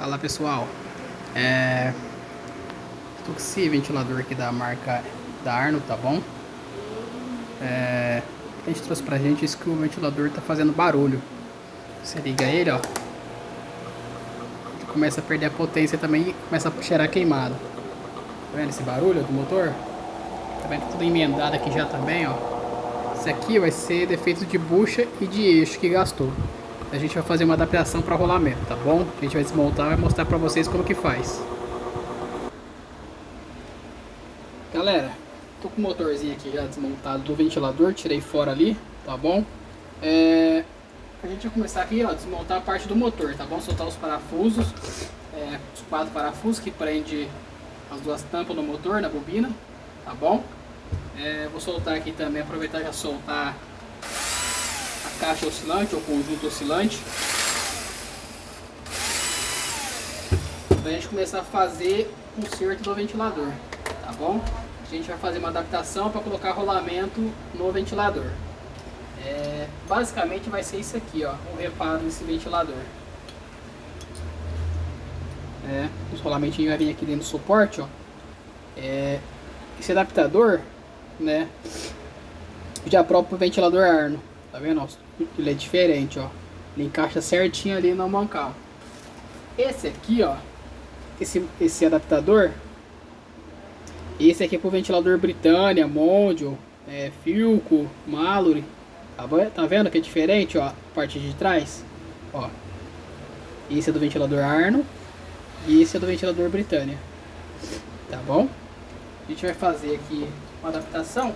Fala pessoal, tô com esse ventilador aqui da marca da Arno, tá bom? A gente trouxe pra gente isso que o ventilador tá fazendo barulho. Você liga ele, ó, ele começa a perder a potência também e começa a cheirar queimado. Tá vendo esse barulho do motor? Tá vendo tudo emendado aqui já também, ó. Esse aqui vai ser defeito de bucha e de eixo que gastou. A gente vai fazer uma adaptação para rolamento, tá bom? A gente vai desmontar e vai mostrar para vocês como que faz. Galera, tô com o motorzinho aqui já desmontado do ventilador, tirei fora ali, tá bom? A gente vai começar aqui, ó, desmontar a parte do motor, tá bom? Soltar os parafusos, os 4 parafusos que prende as duas tampas do motor, na bobina, tá bom? Vou soltar aqui também, aproveitar e já soltar a caixa oscilante ou conjunto oscilante, pra gente começar a fazer o conserto do ventilador, tá bom? A gente vai fazer uma adaptação para colocar rolamento no ventilador. Basicamente vai ser isso aqui, ó, o reparo desse ventilador. Os rolamentinhos vai vir aqui dentro do suporte, ó. Esse adaptador, né, já próprio pro ventilador Arno, tá vendo? Ó, ele é diferente, ó. Ele encaixa certinho ali no mancal. Esse aqui, ó, esse adaptador, esse aqui é pro ventilador Britannia, Mondial, Philco, Mallory, tá vendo que é diferente, ó, a parte de trás, ó. Esse é do ventilador Arno e esse é do ventilador Britannia, tá bom? A gente vai fazer aqui uma adaptação.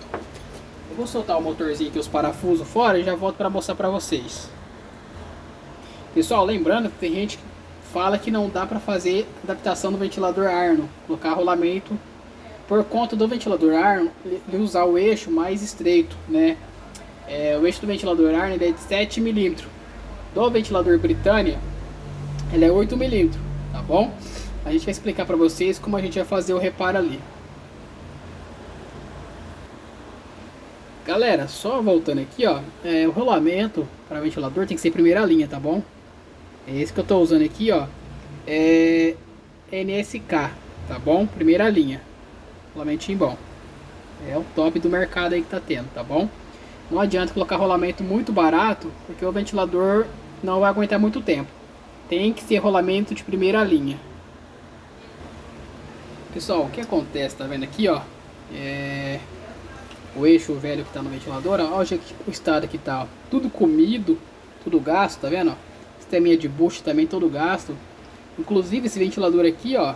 Eu vou soltar o motorzinho aqui, os parafusos fora, e já volto para mostrar para vocês. Pessoal, lembrando que tem gente que fala que não dá para fazer adaptação no ventilador Arno, colocar rolamento, por conta do ventilador Arno ele usar o eixo mais estreito, né? O eixo do ventilador Arno ele é de 7 mm, do ventilador Britannia ele é 8 mm, tá bom? A gente vai explicar para vocês como a gente vai fazer o reparo ali. Galera, só voltando aqui, ó, o rolamento para ventilador tem que ser primeira linha, tá bom? Esse que eu tô usando aqui, ó, é NSK, tá bom? Primeira linha, rolamentinho bom. É o top do mercado aí que tá tendo, tá bom? Não adianta colocar rolamento muito barato, porque o ventilador não vai aguentar muito tempo. Tem que ser rolamento de primeira linha. Pessoal, o que acontece, tá vendo aqui, ó? O eixo velho que tá no ventilador, ó, olha o estado que tá, ó, tudo comido, tudo gasto, tá vendo, ó? Sisteminha de bucha também todo gasto. Inclusive esse ventilador aqui, ó,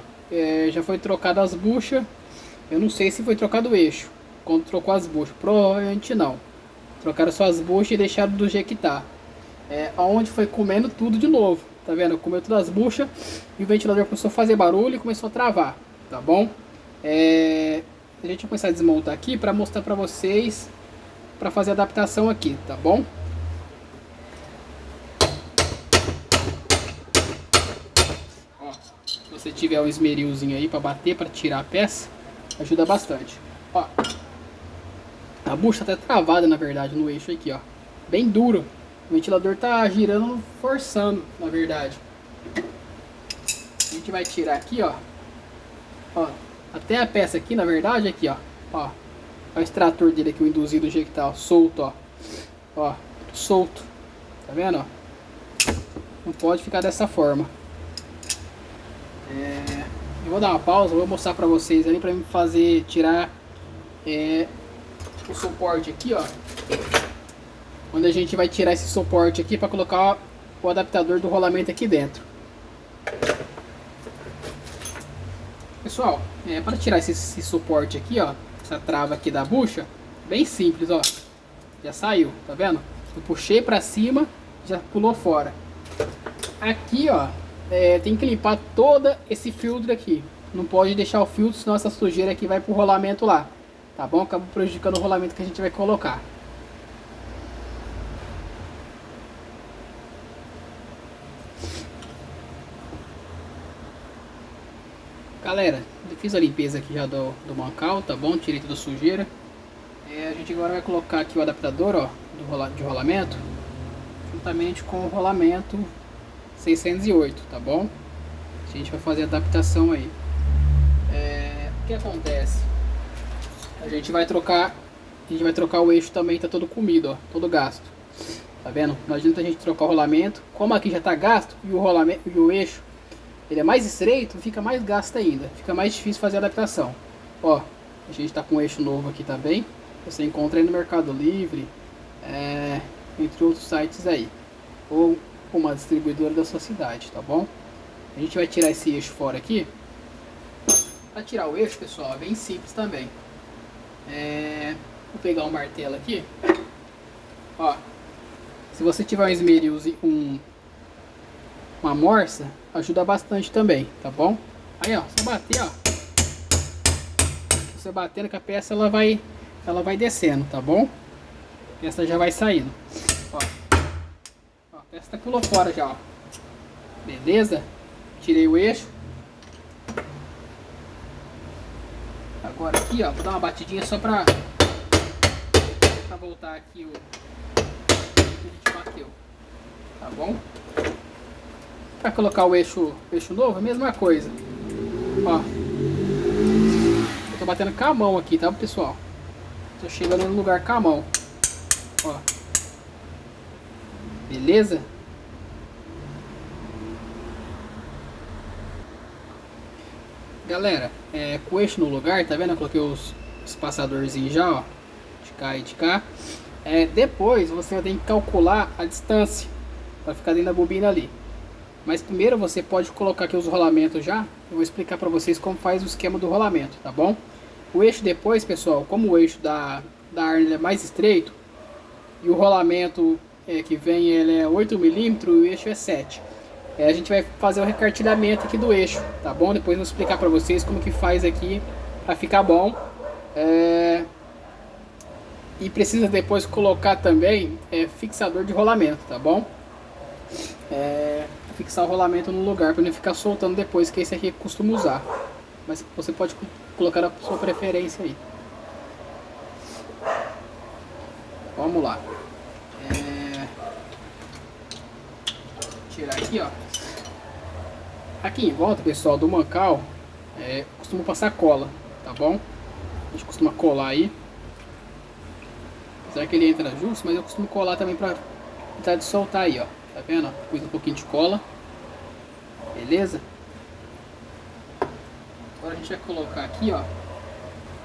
já foi trocado as buchas. Eu não sei se foi trocado o eixo quando trocou as buchas, provavelmente não. Trocaram só as buchas e deixaram do jeito que tá. Onde foi comendo tudo de novo, tá vendo? Comeu todas as buchas e o ventilador começou a fazer barulho e começou a travar, tá bom? A gente vai começar a desmontar aqui para mostrar para vocês, para fazer a adaptação aqui, tá bom? Ó, se você tiver um esmerilzinho aí para bater, para tirar a peça, ajuda bastante. Ó, a bucha tá travada na verdade no eixo aqui, ó, bem duro. O ventilador tá girando, forçando, na verdade. A gente vai tirar aqui, ó. Ó, até a peça aqui, na verdade, aqui, ó. Ó, o extrator dele aqui, o induzido do jeito que tá, ó, solto, ó. Ó, solto. Tá vendo, ó? Não pode ficar dessa forma. Eu vou dar uma pausa, vou mostrar pra vocês ali, pra me fazer, tirar o suporte aqui, ó. Onde a gente vai tirar esse suporte aqui pra colocar o adaptador do rolamento aqui dentro. Pessoal, para tirar esse suporte aqui, ó, essa trava aqui da bucha, bem simples, ó, já saiu, tá vendo? Eu puxei para cima, já pulou fora. Aqui, ó, tem que limpar todo esse filtro aqui. Não pode deixar o filtro, senão essa sujeira aqui vai pro rolamento lá, tá bom? Acaba prejudicando o rolamento que a gente vai colocar. Galera, eu fiz a limpeza aqui já do mancal, tá bom? Tirei toda a sujeira. A gente agora vai colocar aqui o adaptador, ó, de rolamento, juntamente com o rolamento 608, tá bom? A gente vai fazer a adaptação aí. O que acontece? A gente vai trocar o eixo também, tá todo comido, ó, todo gasto. Tá vendo? Não adianta a gente trocar o rolamento. Como aqui já tá gasto e o rolamento e o eixo ele é mais estreito, fica mais gasto ainda. Fica mais difícil fazer a adaptação. Ó, a gente tá com um eixo novo aqui também. Você encontra aí no Mercado Livre, entre outros sites aí. Ou uma distribuidora da sua cidade, tá bom? A gente vai tirar esse eixo fora aqui. Para tirar o eixo, pessoal, é bem simples também. Vou pegar um martelo aqui. Ó, se você tiver um esmeril, uma morsa, ajuda bastante também, tá bom? Aí, ó, você bater, ó. Você batendo com a peça, ela vai descendo, tá bom? A peça já vai saindo. Ó, a peça pulou fora já, ó. Beleza? Tirei o eixo. Agora aqui, ó, vou dar uma batidinha só pra voltar aqui o que a gente bateu, tá bom? Para colocar o eixo novo, a mesma coisa. Ó, eu tô batendo com a mão aqui, tá, pessoal? Tô chegando no lugar com a mão. Ó, beleza? Galera, com o eixo no lugar, tá vendo? Eu coloquei os espaçadorzinhos já, ó, de cá e de cá. Depois você tem que calcular a distância para ficar dentro da bobina ali. Mas primeiro você pode colocar aqui os rolamentos já. Eu vou explicar para vocês como faz o esquema do rolamento, tá bom? O eixo depois, pessoal, como o eixo da Arnold é mais estreito e o rolamento que vem ele é 8 milímetros e o eixo é 7. A gente vai fazer o recartilhamento aqui do eixo, tá bom? Depois eu vou explicar para vocês como que faz aqui para ficar bom. E precisa depois colocar também fixador de rolamento, tá bom? Fixar o rolamento no lugar para não ficar soltando depois, que esse aqui costuma usar. Mas você pode colocar a sua preferência aí. Vamos lá. Tirar aqui, ó. Aqui em volta, pessoal, do mancal, costumo passar cola, tá bom? A gente costuma colar aí. Apesar que ele entra justo, mas eu costumo colar também pra tentar de soltar aí, ó. Tá vendo? Pus um pouquinho de cola. Beleza? Agora a gente vai colocar aqui, ó,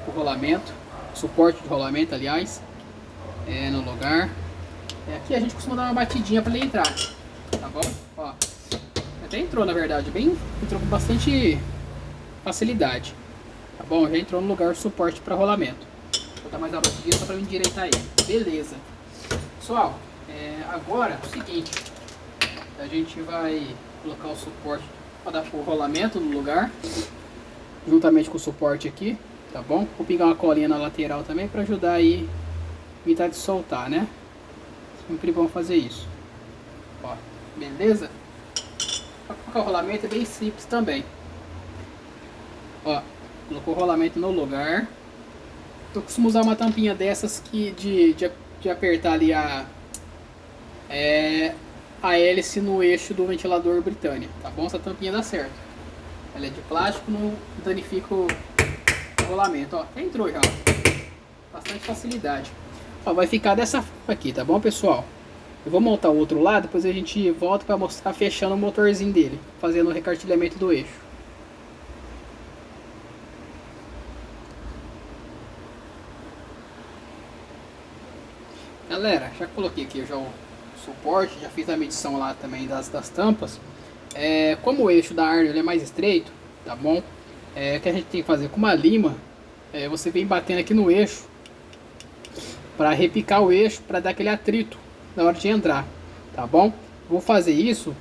o rolamento, suporte de rolamento, aliás, no lugar. Aqui a gente costuma dar uma batidinha para ele entrar, tá bom? Ó, até entrou, na verdade, entrou com bastante facilidade, tá bom? Já entrou no lugar o suporte para rolamento. Vou dar mais uma batidinha só para me endireitar aí. Beleza. Pessoal, agora é o seguinte, a gente vai colocar o suporte para dar o rolamento no lugar, juntamente com o suporte aqui, tá bom? Vou pegar uma colinha na lateral também para ajudar aí, evitar de soltar, né? Sempre bom fazer isso. Ó, beleza? Para colocar o rolamento é bem simples também. Ó, colocou o rolamento no lugar. Eu costumo usar uma tampinha dessas que de apertar ali a hélice no eixo do ventilador Britânia, tá bom? Essa tampinha dá certo. Ela é de plástico, não danifica o rolamento, ó. Entrou já, ó. Bastante facilidade. Ó, vai ficar dessa forma aqui, tá bom, pessoal? Eu vou montar o outro lado, depois a gente volta para mostrar fechando o motorzinho dele, fazendo o recartilhamento do eixo. Galera, já coloquei aqui já o suporte, já fiz a medição lá também das tampas. Como o eixo da Arnold é mais estreito, tá bom? O que a gente tem que fazer com uma lima, você vem batendo aqui no eixo para repicar o eixo, para dar aquele atrito na hora de entrar, tá bom? Vou fazer isso,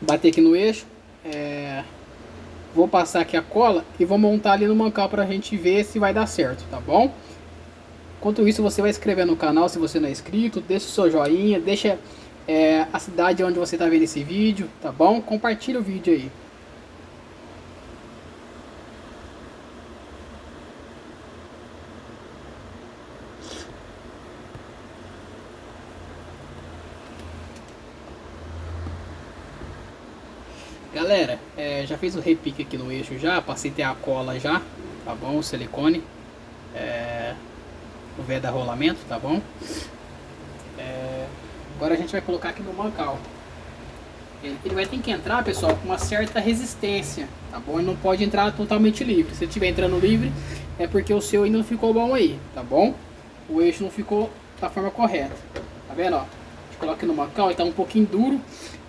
bater aqui no eixo, vou passar aqui a cola e vou montar ali no mancal para a gente ver se vai dar certo, tá bom? Enquanto isso, você vai inscrever no canal se você não é inscrito, deixa o seu joinha, deixa a cidade onde você está vendo esse vídeo, tá bom? Compartilha o vídeo aí. Galera, já fez o repique aqui no eixo já, passei até a cola já, tá bom? O silicone, o veda rolamento, tá bom? Agora a gente vai colocar aqui no mancal. Ele vai ter que entrar, pessoal, com uma certa resistência, tá bom? Ele não pode entrar totalmente livre. Se ele estiver entrando livre, é porque o seu ainda não ficou bom aí, tá bom? O eixo não ficou da forma correta, tá vendo, ó? A gente coloca aqui no mancal, ele tá um pouquinho duro,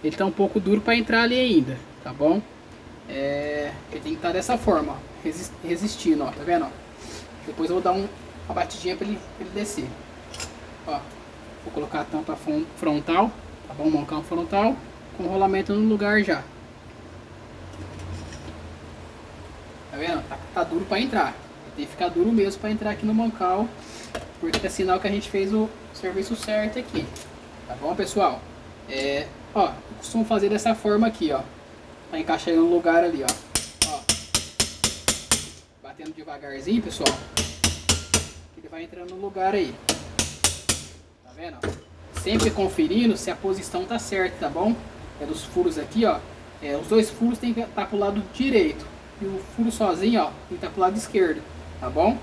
ele tá um pouco duro para entrar ali ainda, tá bom? Ele tem que estar dessa forma, ó, resistindo, ó, tá vendo, ó? Depois eu vou dar uma batidinha para ele descer, ó. Vou colocar a tampa frontal, tá bom? Mancal frontal, com o rolamento no lugar já. Tá vendo? Tá duro para entrar. Tem que ficar duro mesmo para entrar aqui no mancal, porque é sinal que a gente fez o serviço certo aqui. Tá bom, pessoal? Ó, eu costumo fazer dessa forma aqui, ó. Tá encaixando no lugar ali, ó. Batendo devagarzinho, pessoal. Ele vai entrando no lugar aí. Tá vendo? Sempre conferindo se a posição tá certa, tá bom? Dos furos aqui, ó. Os dois furos tem que estar pro lado direito. E o furo sozinho, ó, tem que estar pro lado esquerdo, tá bom?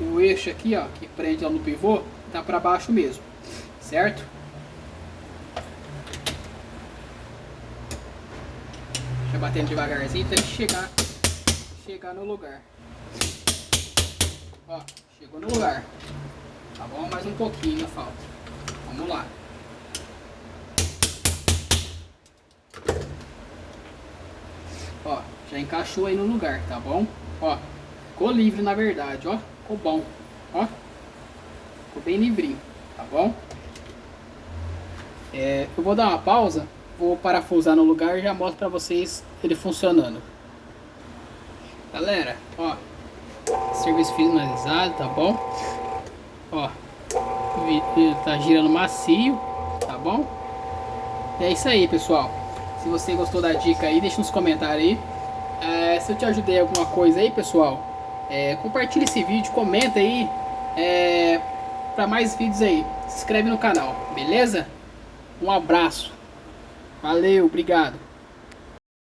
E o eixo aqui, ó, que prende lá no pivô, tá para baixo mesmo, certo? Deixa eu batendo devagarzinho até chegar no lugar. Ó, chegou no lugar. Tá bom? Mais um pouquinho ainda falta. Vamos lá. Ó, já encaixou aí no lugar, tá bom? Ó, ficou livre na verdade, ó. Ficou bom, ó. Ficou bem livrinho, tá bom? Eu vou dar uma pausa, vou parafusar no lugar e já mostro pra vocês ele funcionando. Galera, ó, serviço finalizado, tá bom? Ó, tá girando macio, tá bom? É isso aí, pessoal. Se você gostou da dica aí, deixa nos comentários aí. Se eu te ajudei em alguma coisa aí, pessoal, compartilha esse vídeo, comenta aí para mais vídeos aí. Se inscreve no canal, beleza? Um abraço. Valeu, obrigado.